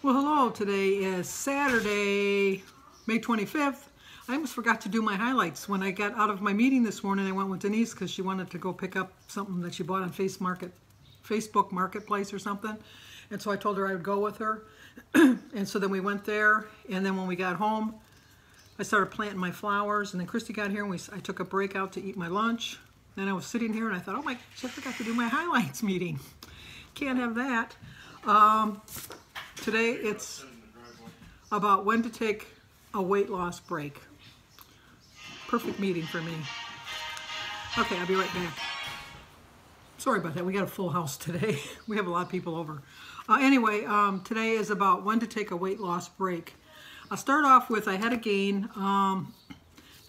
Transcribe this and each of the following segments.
Well, hello. Today is Saturday, May 25th. I almost forgot to do my highlights. When I got out of my meeting this morning, I went with Denise because she wanted to go pick up something that she bought on Facebook Marketplace or something. And so I told her I would go with her. And so then we went there. And then when we got home, I started planting my flowers. And then Christy got here and I took a break out to eat my lunch. And I was sitting here and I thought, oh my gosh, I forgot to do my highlights meeting. Can't have that. Today it's about when to take a weight loss break. Perfect meeting for me. Okay, I'll be right back. Sorry about that. We got a full house today. We have a lot of people over. Anyway, today is about when to take a weight loss break. I'll start off with I had a gain. Not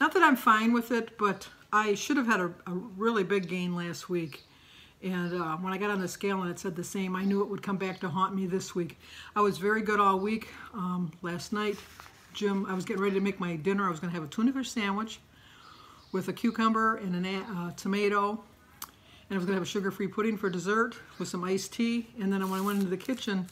that I'm fine with it, but I should have had a really big gain last week. And when I got on the scale and it said the same, I knew it would come back to haunt me this week. I was very good all week. Last night, I was getting ready to make my dinner. I was going to have a tuna fish sandwich with a cucumber and a tomato. And I was going to have a sugar-free pudding for dessert with some iced tea. And then when I went into the kitchen,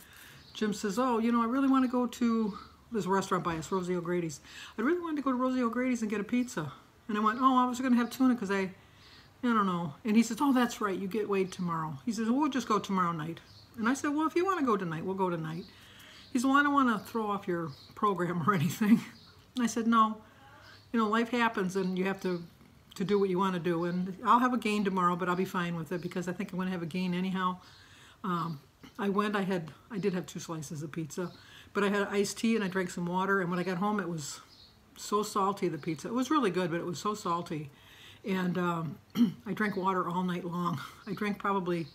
Jim says, oh, you know, I really want to go to this restaurant by us, Rosie O'Grady's. I really wanted to go to Rosie O'Grady's and get a pizza. And I went, oh, I was going to have tuna because I don't know. And he says, oh, that's right, you get weighed tomorrow. He says, well, we'll just go tomorrow night. And I said, well, if you want to go tonight, we'll go tonight. He said, well, I don't want to throw off your program or anything. And I said, no, you know, life happens and you have to do what you want to do. And I'll have a gain tomorrow, but I'll be fine with it because I think I'm going to have a gain anyhow. I did have 2 slices of pizza, but I had iced tea and I drank some water. And when I got home, it was so salty, the pizza. It was really good, but it was so salty. And I drank water all night long. I drank probably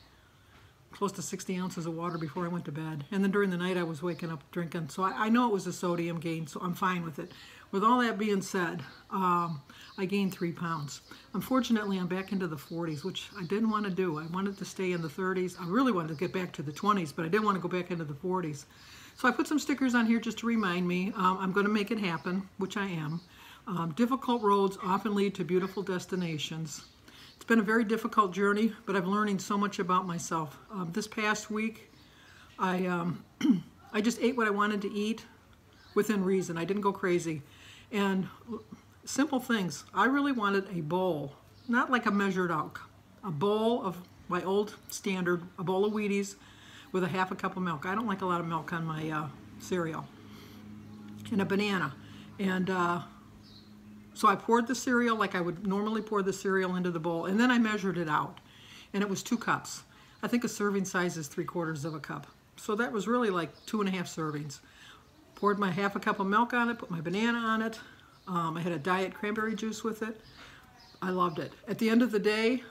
close to 60 ounces of water before I went to bed. And then during the night I was waking up drinking. So I know it was a sodium gain, so I'm fine with it. With all that being said, I gained 3 pounds. Unfortunately, I'm back into the 40s, which I didn't want to do. I wanted to stay in the 30s. I really wanted to get back to the 20s, but I didn't want to go back into the 40s. So I put some stickers on here just to remind me. I'm going to make it happen, which I am. Difficult roads often lead to beautiful destinations. It's been a very difficult journey, but I'm learning so much about myself. This past week, I just ate what I wanted to eat within reason. I didn't go crazy. And simple things. I really wanted a bowl, not like a measured out, a bowl of my old standard, a bowl of Wheaties with a half a cup of milk. I don't like a lot of milk on my cereal. And a banana. And so I poured the cereal like I would normally pour the cereal into the bowl, and then I measured it out, and it was 2 cups. I think a serving size is 3/4 of a cup. So that was really like 2.5 servings. Poured my half a cup of milk on it, put my banana on it. I had a diet cranberry juice with it. I loved it. At the end of the day,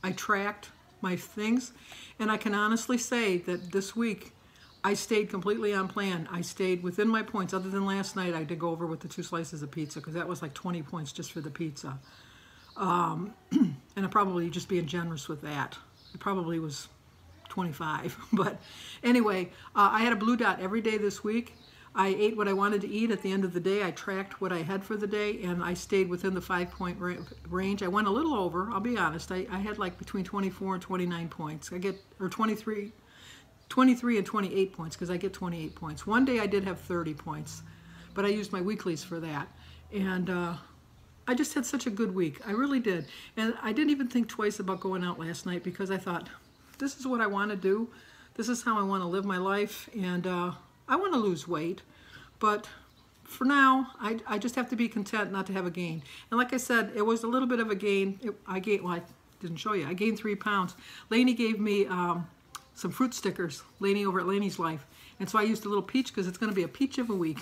I tracked my things, and I can honestly say that this week, I stayed completely on plan. I stayed within my points. Other than last night, I did go over with the 2 slices of pizza because that was like 20 points just for the pizza. And I'm probably just being generous with that. It probably was 25. But anyway, I had a blue dot every day this week. I ate what I wanted to eat at the end of the day. I tracked what I had for the day, and I stayed within the 5-point range. I went a little over, I'll be honest. I had like between 24 and 29 points. or 23 and 28 points because I get 28 points. One day I did have 30 points, but I used my weeklies for that. And I just had such a good week. I really did. And I didn't even think twice about going out last night because I thought, this is what I want to do. This is how I want to live my life. And I want to lose weight. But for now, I just have to be content not to have a gain. And like I said, it was a little bit of a gain. I didn't show you. I gained 3 pounds. Lainey gave me some fruit stickers, Lainey over at Lainey's Life. And so I used a little peach because it's going to be a peach of a week.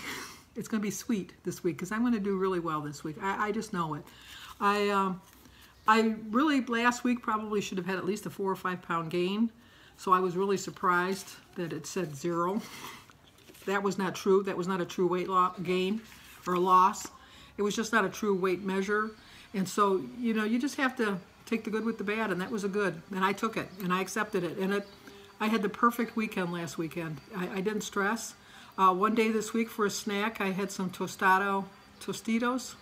It's going to be sweet this week because I'm going to do really well this week. I just know it. I really, last week, probably should have had at least a 4 or 5 pound gain. So I was really surprised that it said 0. That was not true. That was not a true weight gain or a loss. It was just not a true weight measure. And so, you know, you just have to take the good with the bad, and that was a good. And I took it, and I accepted it. And I had the perfect weekend last weekend. I didn't stress. One day this week for a snack, I had some Tostitos.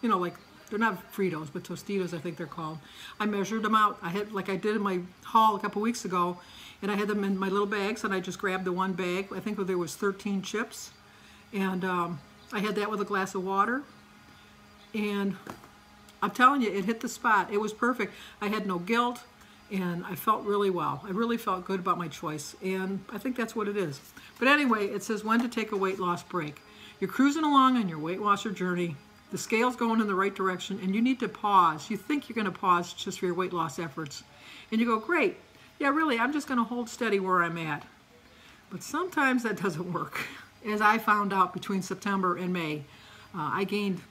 You know, like they're not Fritos, but Tostitos, I think they're called. I measured them out. I had, like I did in my haul a couple weeks ago, and I had them in my little bags, and I just grabbed the one bag. I think there was 13 chips, and I had that with a glass of water, and I'm telling you, it hit the spot. It was perfect. I had no guilt, and I felt really well. I really felt good about my choice, and I think that's what it is. But anyway, it says when to take a weight loss break. You're cruising along on your weight loss journey. The scale's going in the right direction, and you need to pause. You think you're going to pause just for your weight loss efforts. And you go, great. Yeah, really, I'm just going to hold steady where I'm at. But sometimes that doesn't work. As I found out between September and May, I gained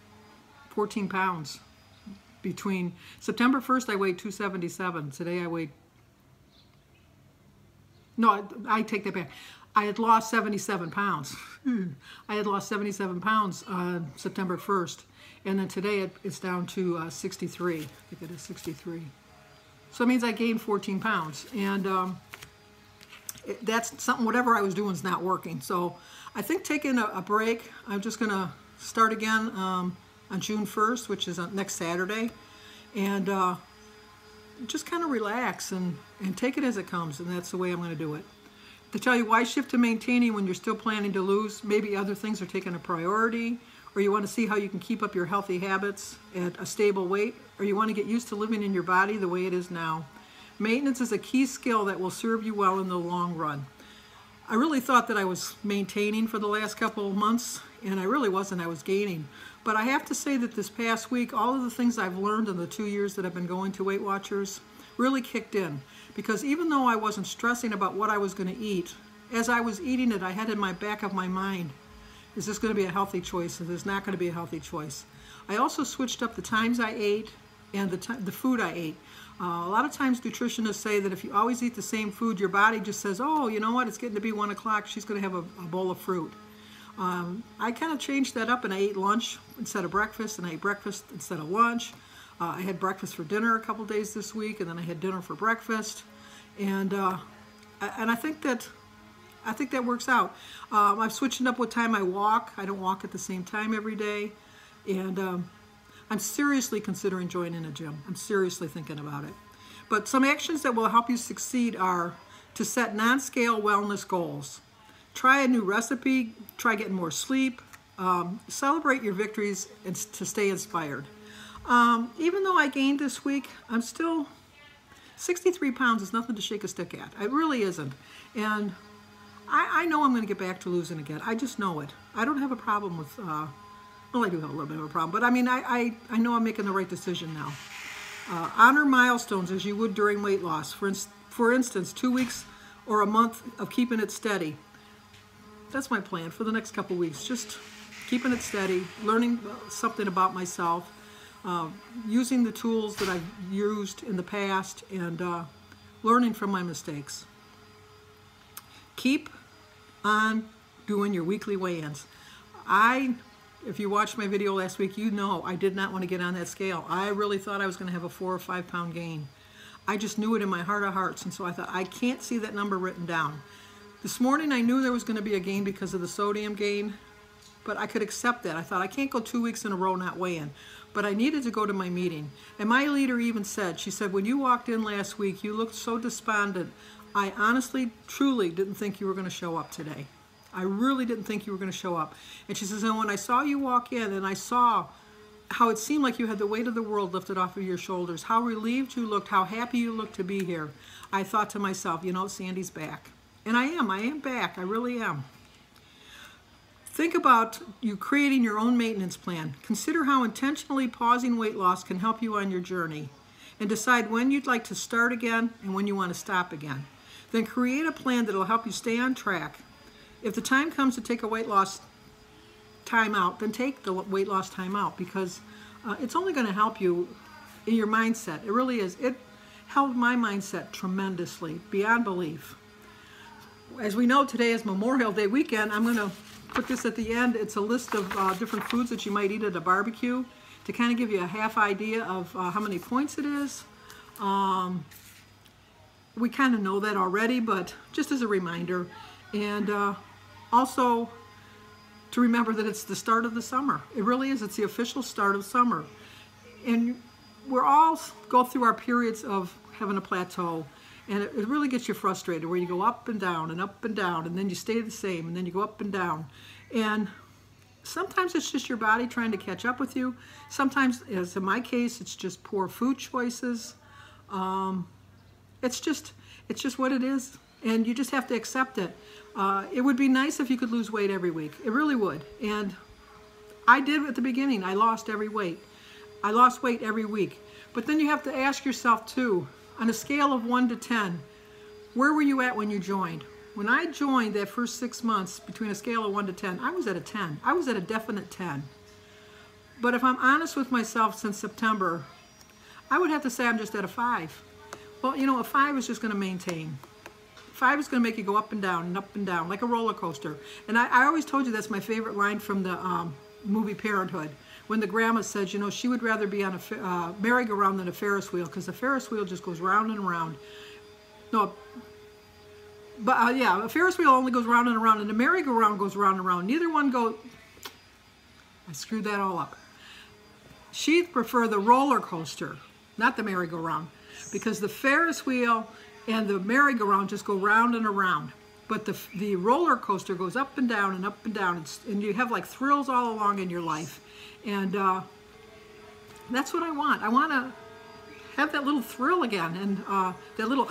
14 pounds. Between September 1st, I weighed 277. Today, I weighed... No, I take that back. I had lost 77 pounds. I had lost 77 pounds on September 1st. And then today, it's down to 63. I think it is 63. So it means I gained 14 pounds. And that's something, whatever I was doing is not working. So I think taking a break, I'm just going to start again on June 1st, which is next Saturday, and just kind of relax and take it as it comes, and that's the way I'm going to do it. To tell you why shift to maintaining when you're still planning to lose, maybe other things are taking a priority, or you want to see how you can keep up your healthy habits at a stable weight, or you want to get used to living in your body the way it is now. Maintenance is a key skill that will serve you well in the long run. I really thought that I was maintaining for the last couple of months, and I really wasn't. I was gaining. But I have to say that this past week, all of the things I've learned in the 2 years that I've been going to Weight Watchers really kicked in. Because even though I wasn't stressing about what I was going to eat, as I was eating it, I had in my back of my mind, is this going to be a healthy choice? Is this not going to be a healthy choice? I also switched up the times I ate and the food I ate. A lot of times nutritionists say that if you always eat the same food, your body just says, oh, you know what, it's getting to be 1 o'clock, she's going to have a bowl of fruit. I kind of changed that up, and I ate lunch instead of breakfast, and I ate breakfast instead of lunch. I had breakfast for dinner a couple days this week, and then I had dinner for breakfast, and I think that works out. I'm switching up what time I walk. I don't walk at the same time every day, and I'm seriously considering joining a gym. I'm seriously thinking about it. But some actions that will help you succeed are to set non-scale wellness goals. Try a new recipe, try getting more sleep, celebrate your victories, and to stay inspired. Even though I gained this week, I'm still, 63 pounds is nothing to shake a stick at. It really isn't. And I know I'm going to get back to losing again. I just know it. I don't have a problem with... well, I do have a little bit of a problem, but I mean, I know I'm making the right decision now. Honor milestones as you would during weight loss. For instance, 2 weeks or a month of keeping it steady. That's my plan for the next couple weeks. Just keeping it steady, learning something about myself, using the tools that I've used in the past, and learning from my mistakes. Keep on doing your weekly weigh-ins. If you watched my video last week, you know I did not want to get on that scale. I really thought I was going to have a 4 or 5 pound gain. I just knew it in my heart of hearts, and so I thought, I can't see that number written down. This morning I knew there was going to be a gain because of the sodium gain, but I could accept that. I thought, I can't go 2 weeks in a row not weighing, but I needed to go to my meeting. And my leader even said, she said, when you walked in last week, you looked so despondent. I honestly, truly didn't think you were going to show up today. I really didn't think you were going to show up. And she says, and when I saw you walk in and I saw how it seemed like you had the weight of the world lifted off of your shoulders, how relieved you looked, how happy you looked to be here, I thought to myself, you know, Sandy's back. And I am back. I really am. Think about you creating your own maintenance plan. Consider how intentionally pausing weight loss can help you on your journey. And decide when you'd like to start again and when you want to stop again. Then create a plan that will help you stay on track. If the time comes to take a weight loss time out, then take the weight loss time out, because it's only going to help you in your mindset. It really is. It helped my mindset tremendously, beyond belief. As we know, today is Memorial Day weekend. I'm going to put this at the end. It's a list of different foods that you might eat at a barbecue to kind of give you a half idea of how many points it is. We kind of know that already, but just as a reminder. And also to remember that it's the start of the summer. It really is. It's the official start of summer. And we're all go through our periods of having a plateau, and it really gets you frustrated where you go up and down and up and down, and then you stay the same, and then you go up and down. And sometimes it's just your body trying to catch up with you. Sometimes, as in my case, it's just poor food choices. It's just what it is, and you just have to accept it. It would be nice if you could lose weight every week. It really would. And I did at the beginning. I lost every weight. I lost weight every week. But then you have to ask yourself too, on a scale of 1 to 10, where were you at when you joined? When I joined that first 6 months, between a scale of 1 to 10, I was at a 10. I was at a definite 10. But if I'm honest with myself, since September, I would have to say I'm just at a 5. Well, you know, a 5 is just going to maintain. 5 is going to make you go up and down, like a roller coaster. And I always told you that's my favorite line from the movie Parenthood, when the grandma says, you know, she would rather be on a merry-go-round than a Ferris wheel, because the Ferris wheel just goes round and around. No, but yeah, a Ferris wheel only goes round and around, and the merry-go-round goes round and around. Neither one go. I screwed that all up. She'd prefer the roller coaster, not the merry-go-round, because the Ferris wheel and the merry-go-round just go round and around. But the roller coaster goes up and down and up and down, and you have like thrills all along in your life. And that's what I want. I want to have that little thrill again, and that little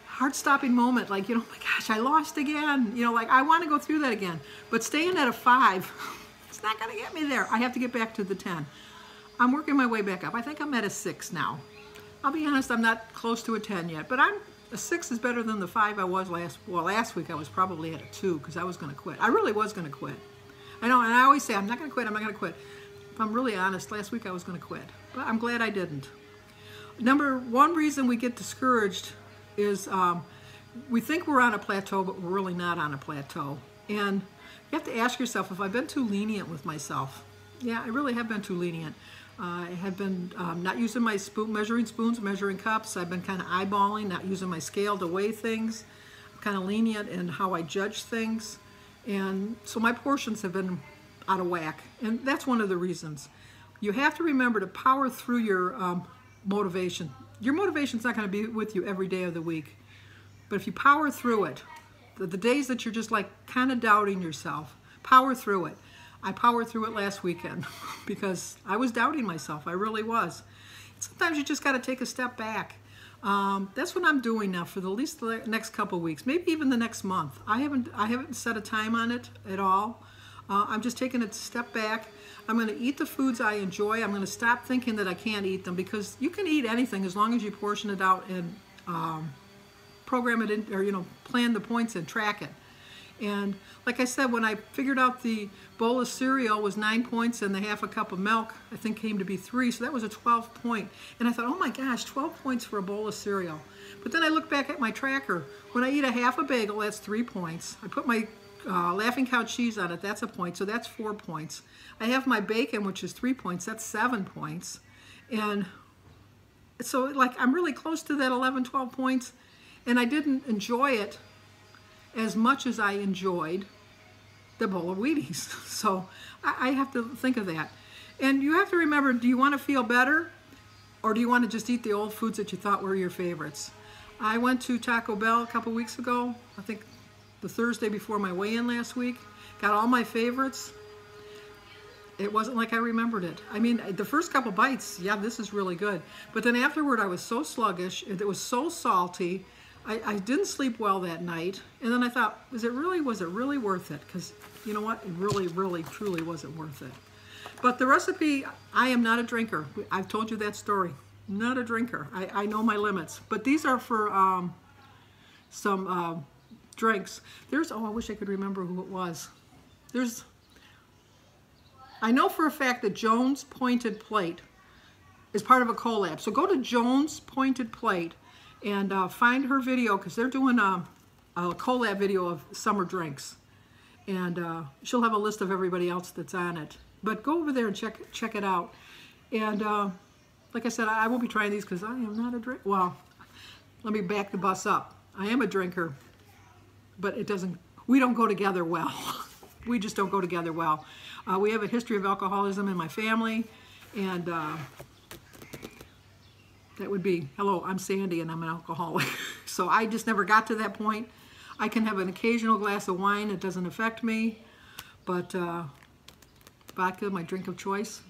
heart-stopping moment, like, you know, oh my gosh, I lost again. You know, like, I want to go through that again. But staying at a 5, it's not going to get me there. I have to get back to the 10. I'm working my way back up. I think I'm at a 6 now. I'll be honest, I'm not close to a 10 yet, but a 6 is better than the 5 I was last week I was probably at a 2, because I was going to quit. I really was going to quit. I know, and I always say, I'm not going to quit, I'm not going to quit. If I'm really honest, last week I was going to quit, but I'm glad I didn't. Number one reason we get discouraged is we think we're on a plateau, but we're really not on a plateau. And you have to ask yourself, if I've been too lenient with myself. Yeah, I really have been too lenient. I have been not using my measuring spoons, measuring cups. I've been kind of eyeballing, not using my scale to weigh things. I'm kind of lenient in how I judge things. And so my portions have been out of whack. And that's one of the reasons. You have to remember to power through your motivation. Your motivation's not going to be with you every day of the week. But if you power through it, the days that you're just like kind of doubting yourself, power through it. I powered through it last weekend because I was doubting myself. I really was. Sometimes you just got to take a step back. That's what I'm doing now for at least the next couple of weeks, maybe even the next month. I haven't set a time on it at all. I'm just taking a step back. I'm going to eat the foods I enjoy. I'm going to stop thinking that I can't eat them, because you can eat anything as long as you portion it out and program it in, or, you know, plan the points and track it. And like I said, when I figured out the bowl of cereal was 9 points and the half a cup of milk, I think came to be 3, so that was a 12 point. And I thought, oh my gosh, 12 points for a bowl of cereal. But then I looked back at my tracker. When I eat a half a bagel, that's 3 points. I put my Laughing Cow cheese on it, that's a point, so that's 4 points. I have my bacon, which is 3 points, that's 7 points. And so, like, I'm really close to that 11, 12 points, and I didn't enjoy it as much as I enjoyed the bowl of Wheaties. So I have to think of that. And you have to remember, do you want to feel better, or do you want to just eat the old foods that you thought were your favorites? I went to Taco Bell a couple weeks ago, I think the Thursday before my weigh-in last week, got all my favorites. It wasn't like I remembered it. I mean, the first couple bites, yeah, this is really good. But then afterward, I was so sluggish, it was so salty. I didn't sleep well that night, and then I thought, was it really worth it? Because you know what, it really, truly wasn't worth it. But the recipe, I am not a drinker. I've told you that story. Not a drinker. I know my limits. But these are for some drinks. Oh, I wish I could remember who it was. I know for a fact that Joan's Pointed Plate is part of a collab. So go to Joan's Pointed Plate and find her video, because they're doing a collab video of summer drinks. And she'll have a list of everybody else that's on it. But go over there and check it out. And like I said, I won't be trying these because I am not a drinker. Well, let me back the bus up. I am a drinker, but we don't go together well. We just don't go together well. We have a history of alcoholism in my family, and That would be, hello, I'm Sandy and I'm an alcoholic. So I just never got to that point. I can have an occasional glass of wine. It doesn't affect me. But vodka, my drink of choice,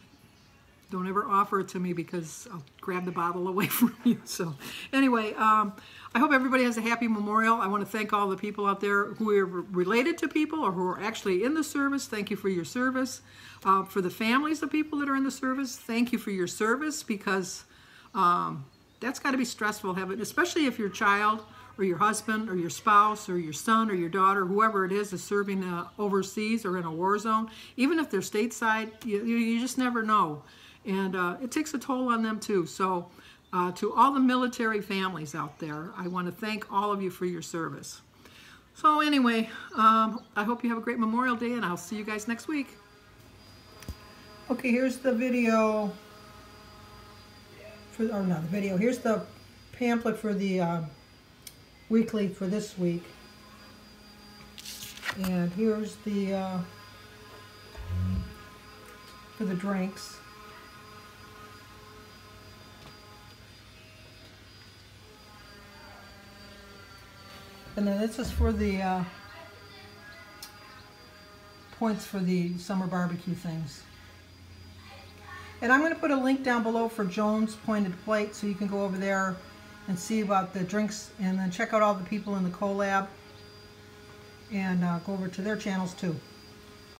don't ever offer it to me because I'll grab the bottle away from you. So anyway, I hope everybody has a happy memorial. I want to thank all the people out there who are related to people or who are actually in the service. Thank you for your service. For the families of people that are in the service, thank you for your service, because that's got to be stressful, especially if your child or your husband or your spouse or your son or your daughter, whoever it is serving overseas or in a war zone. Even if they're stateside, you just never know. And it takes a toll on them too. So to all the military families out there, I want to thank all of you for your service. So anyway, I hope you have a great Memorial Day, and I'll see you guys next week. Okay, here's the video. Here's the pamphlet for the weekly for this week. And here's the for the drinks. And then this is for the points for the summer barbecue things. And I'm going to put a link down below for Joan's Pointed Plate, so you can go over there and see about the drinks, and then check out all the people in the collab, and go over to their channels too.